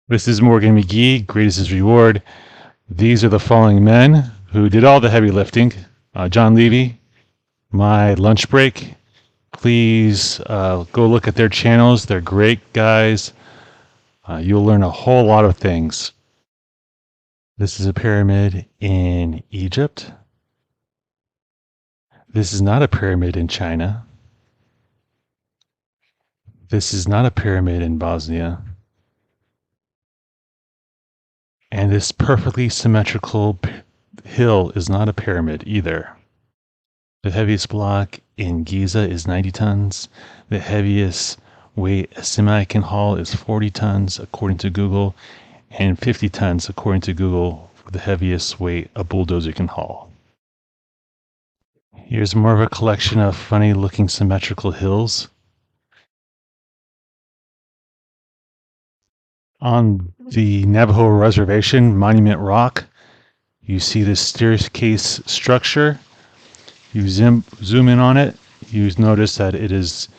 This is Morgan McGee, Greatest is Reward. These are the following men who did all the heavy lifting. John Levy, my lunch break. Please go look at their channels. They're great guys. You'll learn a whole lot of things. This is a pyramid in Egypt. This is not a pyramid in China. This is not a pyramid in Bosnia. And this perfectly symmetrical hill is not a pyramid either. The heaviest block in Giza is 90 tons. The heaviest weight a semi can haul is 40 tons according to Google, and 50 tons according to Google for the heaviest weight a bulldozer can haul. Here's more of a collection of funny looking symmetrical hills. On the Navajo Reservation, Monument Rock, you see this staircase structure. You zoom in on it, you notice that it is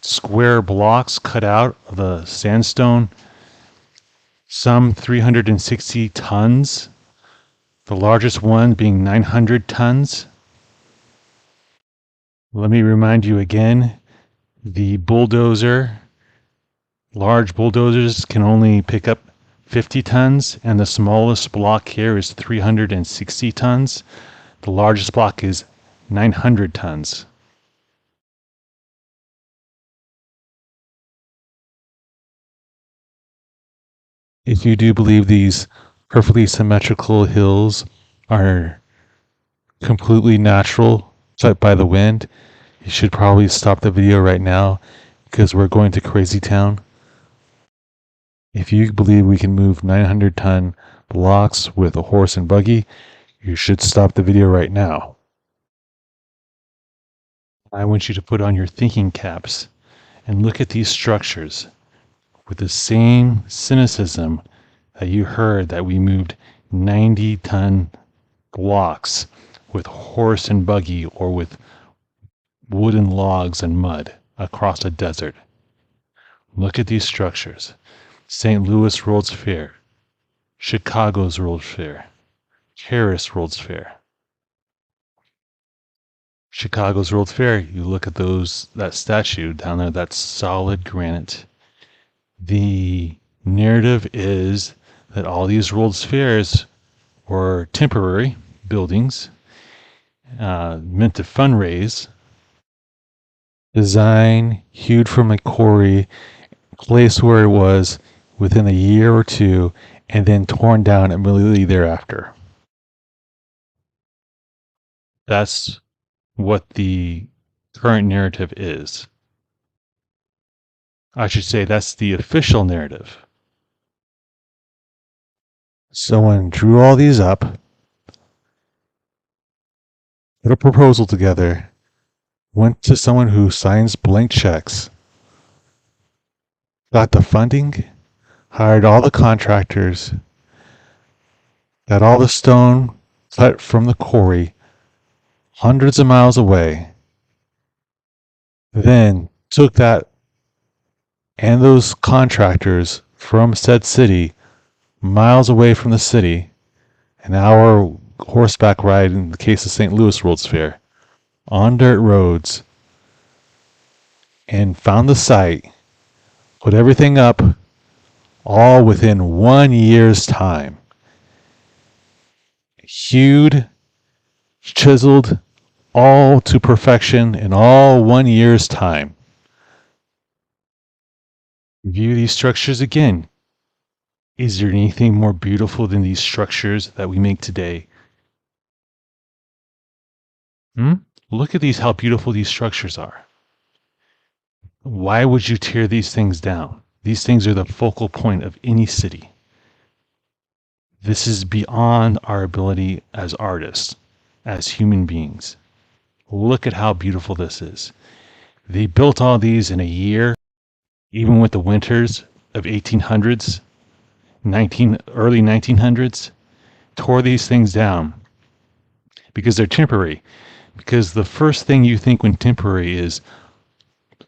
square blocks cut out of the sandstone, some 360 tons, the largest one being 900 tons. Let me remind you again, the bulldozer, large bulldozers can only pick up 50 tons, and the smallest block here is 360 tons. The largest block is 900 tons. If you do believe these perfectly symmetrical hills are completely natural, set by the wind, you should probably stop the video right now because we're going to Crazy Town. If you believe we can move 900-ton blocks with a horse and buggy, you should stop the video right now. I want you to put on your thinking caps and look at these structures with the same cynicism that you heard that we moved 90-ton blocks with horse and buggy or with wooden logs and mud across a desert. Look at these structures. St. Louis World's Fair, Chicago's World's Fair, Paris World's Fair. Chicago's World's Fair, you look at that statue down there, that's solid granite. The narrative is that all these World's Fairs were temporary buildings meant to fundraise, design, hewed from a quarry, place where it was within a year or two, and then torn down immediately thereafter. That's what the current narrative is. I should say that's the official narrative. Someone drew all these up, put a proposal together, went to someone who signs blank checks, got the funding, hired all the contractors, got all the stone cut from the quarry hundreds of miles away, then took that and those contractors from said city miles away from the city, an hour horseback ride in the case of St. Louis World's Fair, on dirt roads, and found the site, put everything up, all within 1 year's time. Hewed, chiseled, all to perfection in all 1 year's time. View these structures again. Is there anything more beautiful than these structures that we make today? Look at how beautiful these structures are. Why would you tear these things down? These things are the focal point of any city. This is beyond our ability as artists, as human beings. Look at how beautiful this is. They built all these in a year, even with the winters of 1800s, early 1900s, tore these things down because they're temporary. Because the first thing you think when temporary is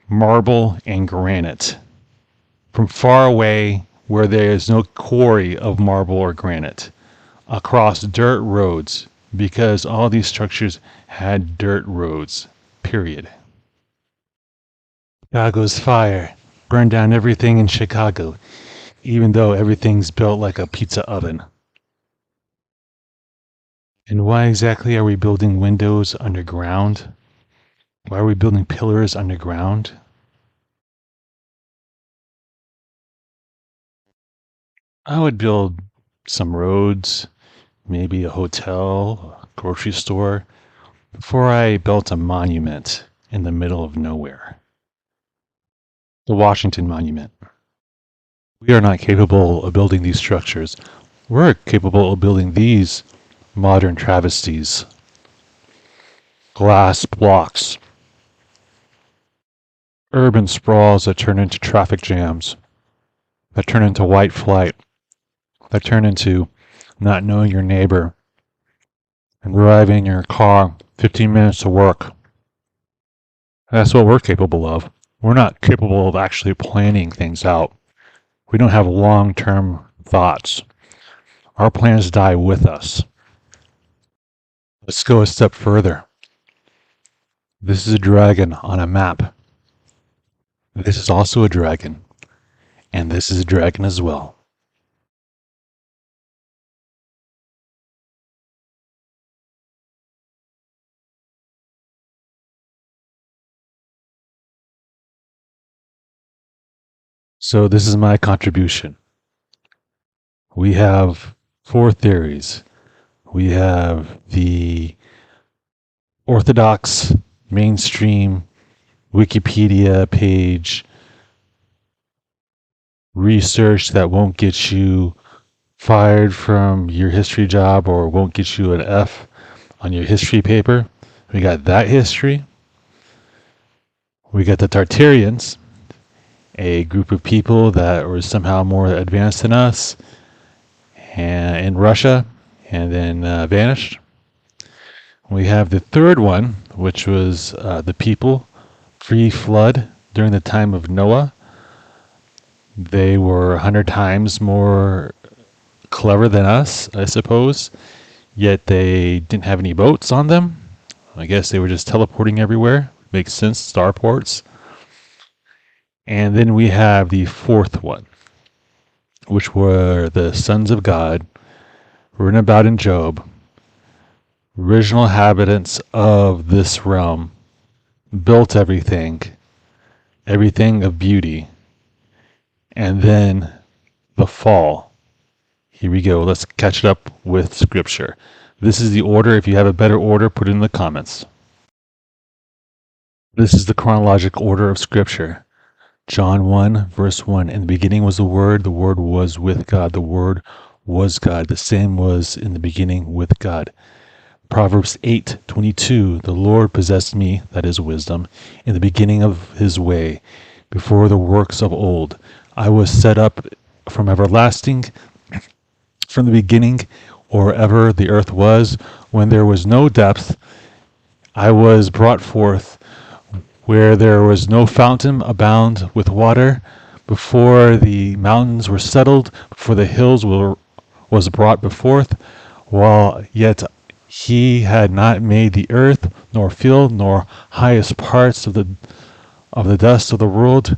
marble and granite. From far away, where there is no quarry of marble or granite, across dirt roads, because all these structures had dirt roads, period. Chicago's fire burned down everything in Chicago, even though everything's built like a pizza oven. And why exactly are we building windows underground? Why are we building pillars underground? I would build some roads, maybe a hotel, a grocery store, before I built a monument in the middle of nowhere. The Washington Monument. We are not capable of building these structures. We're capable of building these modern travesties. Glass blocks. Urban sprawls that turn into traffic jams, that turn into white flight, that turn into not knowing your neighbor and driving in your car 15 minutes to work. That's what we're capable of. We're not capable of actually planning things out. We don't have long-term thoughts. Our plans die with us. Let's go a step further. This is a dragon on a map. This is also a dragon. And this is a dragon as well. So this is my contribution. We have 4 theories. We have the orthodox, mainstream, Wikipedia page research that won't get you fired from your history job or won't get you an F on your history paper. We got that history. We got the Tartarians, a group of people that were somehow more advanced than us and in Russia and then vanished. We have the third one, which was the people pre-flood during the time of Noah. They were 100 times more clever than us, I suppose, yet they didn't have any boats on them. I guess they were just teleporting everywhere. Makes sense, starports. And then we have the fourth one, which were the sons of God, written about in Job, original inhabitants of this realm, built everything of beauty, and then the fall. Here we go. Let's catch it up with Scripture. This is the order. If you have a better order, put it in the comments. This is the chronological order of Scripture. John 1, verse 1. In the beginning was the Word was with God, the Word was God. The same was in the beginning with God. Proverbs 8:22. The Lord possessed me, that is wisdom, in the beginning of his way, before the works of old. I was set up from everlasting, from the beginning, or ever the earth was, when there was no depth. I was brought forth, where there was no fountain abound with water, before the mountains were settled, before the hills was brought forth, while yet he had not made the earth, nor field, nor highest parts of the dust of the world.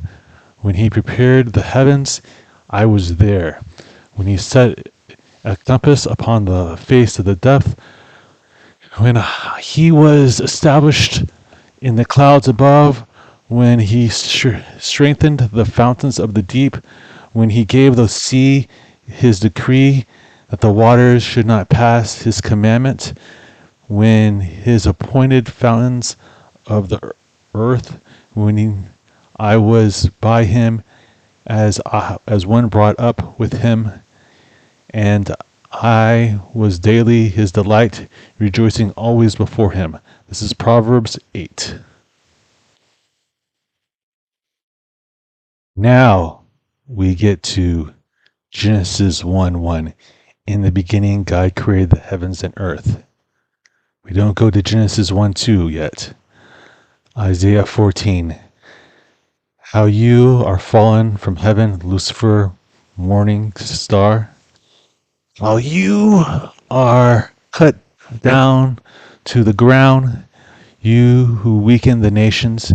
When he prepared the heavens, I was there. When he set a compass upon the face of the depth, when he was established in the clouds above, when he strengthened the fountains of the deep, when he gave the sea his decree that the waters should not pass his commandment, when his appointed fountains of the earth, I was by him as one brought up with him, and I was daily his delight, rejoicing always before him. This is Proverbs 8. Now we get to Genesis 1:1. In the beginning, God created the heavens and earth. We don't go to Genesis 1:2 yet. Isaiah 14. How you are fallen from heaven, Lucifer, morning star, while you are cut down to the ground, you who weaken the nations,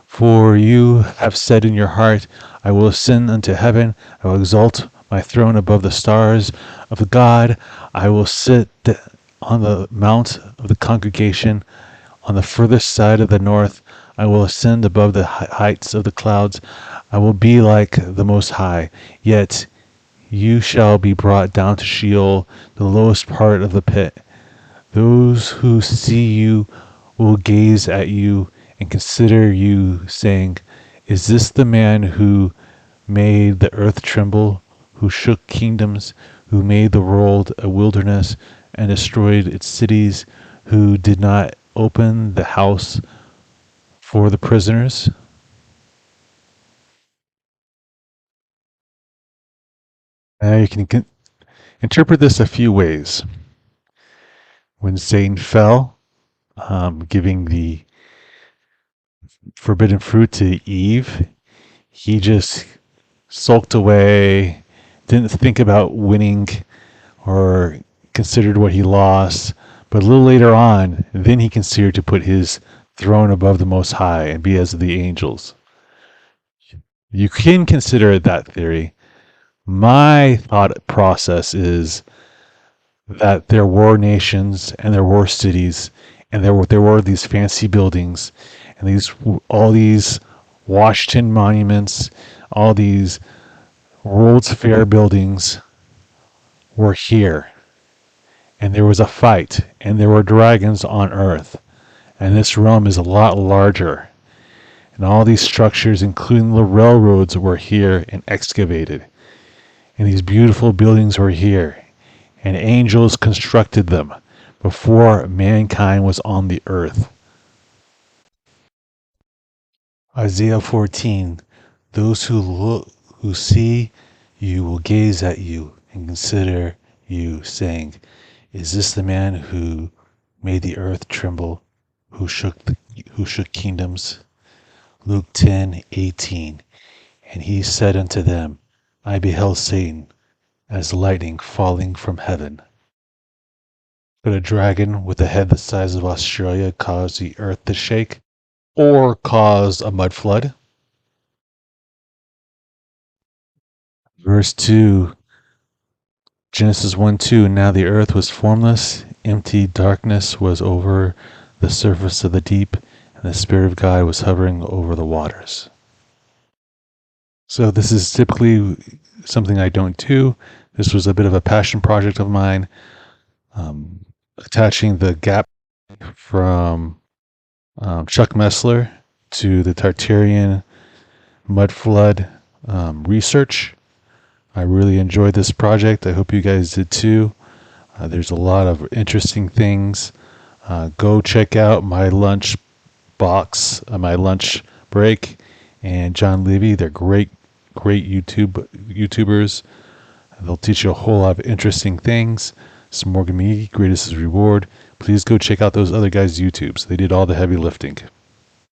for you have said in your heart, I will ascend unto heaven, I will exalt my throne above the stars of God, I will sit on the mount of the congregation, on the furthest side of the north, I will ascend above the heights of the clouds, I will be like the Most High, yet you shall be brought down to Sheol, the lowest part of the pit. Those who see you will gaze at you and consider you, saying, Is this the man who made the earth tremble, who shook kingdoms, who made the world a wilderness and destroyed its cities, who did not open the house for the prisoners? Now you can interpret this a few ways. When Satan fell, giving the forbidden fruit to Eve, he just sulked away, didn't think about winning or considered what he lost. But a little later on, then he considered to put his throne above the Most High and be as the angels. You can consider it that theory. My thought process is that there were nations and there were cities and there were these fancy buildings and all these Washington monuments, all these World's Fair buildings were here, and there was a fight, and there were dragons on Earth, and this realm is a lot larger, and all these structures, including the railroads, were here and excavated, and these beautiful buildings were here, and angels constructed them before mankind was on the earth. Isaiah 14, those who see you will gaze at you and consider you, saying, Is this the man who made the earth tremble, who shook kingdoms? Luke 10:18. And he said unto them, I beheld Satan as lightning falling from heaven. Could a dragon with a head the size of Australia cause the earth to shake, or cause a mud flood? Verse 2, Genesis 1:2. Now the earth was formless, empty darkness was over the surface of the deep, and the Spirit of God was hovering over the waters. So this is typically something I don't do. This was a bit of a passion project of mine, attaching the gap from Chuck Messler to the Tartarian mud flood research. I really enjoyed this project. I hope you guys did too. There's a lot of interesting things. Go check out my lunch box, my lunch break, and John Levy. They're great YouTubers. They'll teach you a whole lot of interesting things. Smorgan Me, Greatest is Reward. Please go check out those other guys' YouTubes. They did all the heavy lifting.